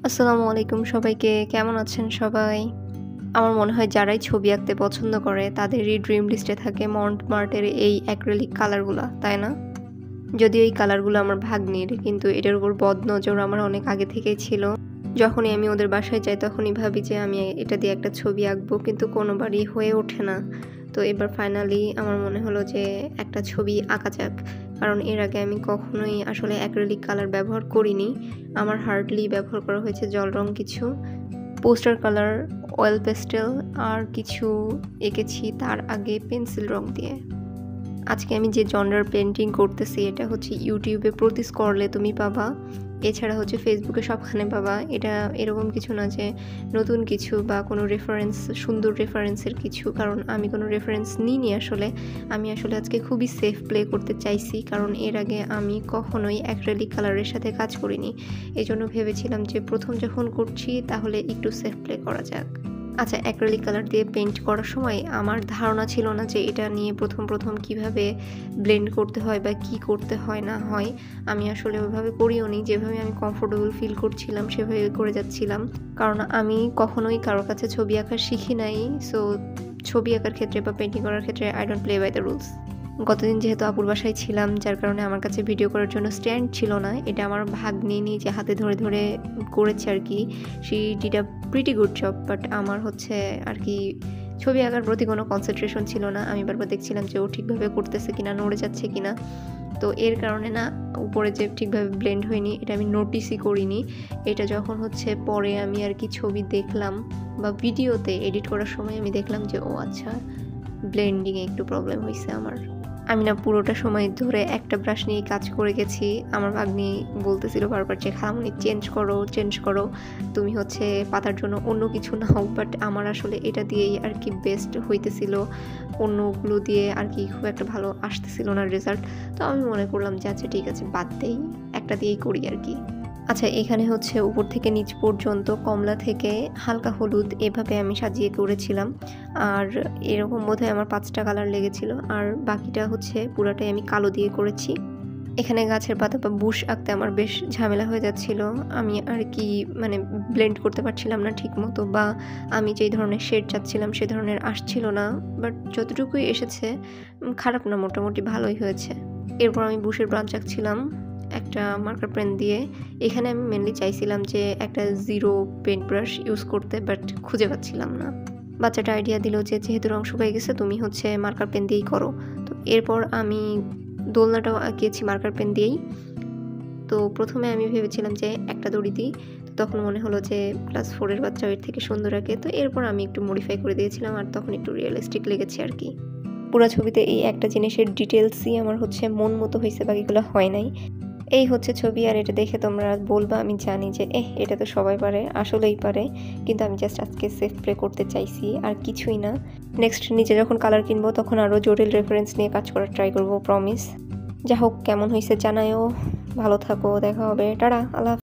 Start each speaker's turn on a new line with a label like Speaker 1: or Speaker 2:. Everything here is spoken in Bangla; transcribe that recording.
Speaker 1: আসসালামু আলাইকুম সবাইকে। কেমন আছেন সবাই? আমার মনে হয় যারাই ছবি আঁকতে পছন্দ করে তাদেরই ড্রিম লিস্টে থাকে মন্টমার্টের এই অ্যাক্রিলিক কালারগুলা, তাই না? যদিও এই কালারগুলো আমার ভাগ্নির, কিন্তু এটার উপর বদনজর আমার অনেক আগে থেকেই ছিল। যখনই আমি ওদের বাসায় যাই তখনই ভাবি যে আমি এটা দিয়ে একটা ছবি আঁকবো, কিন্তু কোনোবারই হয়ে ওঠে না। তো এবার ফাইনালি আমার মনে হলো যে একটা ছবি আঁকা যাক। কারণ এর আগে আমি কখনোই আসলে অ্যাক্রিলিক কালার ব্যবহার করিনি। আমার হার্ডলি ব্যবহার করা হয়েছে জল রং কিছু, পোস্টার কালার, অয়েল পেস্টেল আর কিছু এঁকেছি তার আগে পেন্সিল রং দিয়ে। আজকে আমি যে জনরার পেন্টিং করতেছি এটা হচ্ছে ইউটিউবে প্রতি স্ক্রলে তুমি পাবা, এছাড়া হচ্ছে ফেসবুকে সবখানে পাবা। এটা এরকম কিছু না যে নতুন কিছু বা কোনো রেফারেন্স, সুন্দর রেফারেন্সের কিছু, কারণ আমি কোনো রেফারেন্স নিইনি আসলে। আমি আসলে আজকে খুবই সেফ প্লে করতে চাইছি, কারণ এর আগে আমি কখনোই অ্যাক্রিলিক কালারের সাথে কাজ করিনি। এই জন্য ভেবেছিলাম যে প্রথম যখন করছি তাহলে একটু সেফ প্লে করা যাক। আচ্ছা, অ্যাক্রিলিক কালার দিয়ে পেইন্ট করার সময় আমার ধারণা ছিল না যে এটা নিয়ে প্রথম কিভাবে ব্লেন্ড করতে হয় বা কি করতে হয় না হয়। আমি আসলে ওইভাবে করিও নি, যেভাবে আমি কমফোর্টেবল ফিল করছিলাম সেভাবে করে যাচ্ছিলাম। কারণ আমি কখনোই কারোর কাছে ছবি আঁকা শিখি নাই। সো ছবি আঁকার ক্ষেত্রে বা পেইন্টিং করার ক্ষেত্রে I don't play by the rules. গতদিন যেহেতু আপুর বাসায় ছিলাম, যার কারণে আমার কাছে ভিডিও করার জন্য স্ট্যান্ড ছিল না। এটা আমার ভাগ্নি নিজে হাতে ধরে ধরে করেছে আর কি। She did a pretty good job. But আমার হচ্ছে আর কি ছবি আঁকার প্রতি কোনো কনসেন্ট্রেশন ছিল না। আমি বারবার দেখছিলাম যে ও ঠিকভাবে করতেছে কিনা, নড়ে যাচ্ছে কিনা। তো এর কারণে না উপরে যে ঠিকভাবে ব্লেন্ড হয়নি এটা আমি নোটিসই করিনি। এটা যখন হচ্ছে পরে আমি আর কি ছবি দেখলাম বা ভিডিওতে এডিট করার সময় আমি দেখলাম যে ও আচ্ছা, ব্লেন্ডিংয়ে একটু প্রবলেম হয়েছে আমার। আমি না পুরোটা সময় ধরে একটা ব্রাশ নিয়েই কাজ করে গেছি। আমার ভাগ্নি বলতেছিল বারবার যে, "খালামণি চেঞ্জ করো। তুমি হচ্ছে পাতার জন্য অন্য কিছু নাও।" বাট আমার আসলে এটা দিয়েই আর কি বেস্ট হইতেছিল। অন্যগুলো দিয়ে আর কি খুব একটা ভালো আসতেছিল না রেজাল্ট। তো আমি মনে করলাম যে আচ্ছা ঠিক আছে, বাদ দেই, একটা দিয়েই করি আর কি। আচ্ছা, এখানে হচ্ছে উপর থেকে নিচ পর্যন্ত কমলা থেকে হালকা হলুদ এভাবে আমি সাজিয়ে করেছিলাম। আর এরকম বোধহয় আমার 5টা কালার লেগেছিল। আর বাকিটা হচ্ছে পুরাটাই আমি কালো দিয়ে করেছি। এখানে গাছের পাতা বা বুশ আঁকতে আমার বেশ ঝামেলা হয়ে যাচ্ছিল। আমি আর কি মানে ব্লেন্ড করতে পারছিলাম না ঠিকমতো, বা আমি যেই ধরনের শেড চাচ্ছিলাম সে ধরনের আসছিল না। বাট যতটুকুই এসেছে খারাপ না, মোটামুটি ভালোই হয়েছে। এরপর আমি বুশের ব্রাঞ্চ আঁকছিলাম একটা মার্কার পেন দিয়ে। এখানে আমি মেনলি চাইছিলাম যে একটা জিরো পেন্ট ব্রাশ ইউজ করতে, বাট খুঁজে পাচ্ছিলাম না। বাচ্চাটা আইডিয়া দিল যে যেহেতু রং শুকিয়ে গেছে তুমি হচ্ছে মার্কার পেন দিয়েই করো। তো এরপর আমি দোলনাটাও আঁকিয়েছি মার্কার পেন দিয়েই। তো প্রথমে আমি ভেবেছিলাম যে একটা দড়ি দিই, তো তখন মনে হলো যে ক্লাস 4 এর বাচ্চা এর থেকে সুন্দর আঁকে। তো এরপর আমি একটু মডিফাই করে দিয়েছিলাম, আর তখন একটু রিয়েলিস্টিক লেগেছে আর কি। পুরো ছবিতে এই একটা জিনিসের ডিটেলসই আমার হচ্ছে মন মতো হয়েছে, বাকিগুলো হয় নাই। এই হচ্ছে ছবি, আর এটা দেখে তোমরা বলবা আমি জানি যে এটা তো সবাই পারে, আসলেই পারে, কিন্তু আমি জাস্ট আজকে সেফ প্লে করতে চাইছি আর কিছুই না। নেক্সট নিজে যখন কালার কিনবো তখন আরও জটিল রেফারেন্স নিয়ে কাজ করার ট্রাই করবো, প্রমিস। যা হোক, কেমন হয়েছে জানায়ও। ভালো থাকো, দেখা হবে, টাটা, আল্লাহ।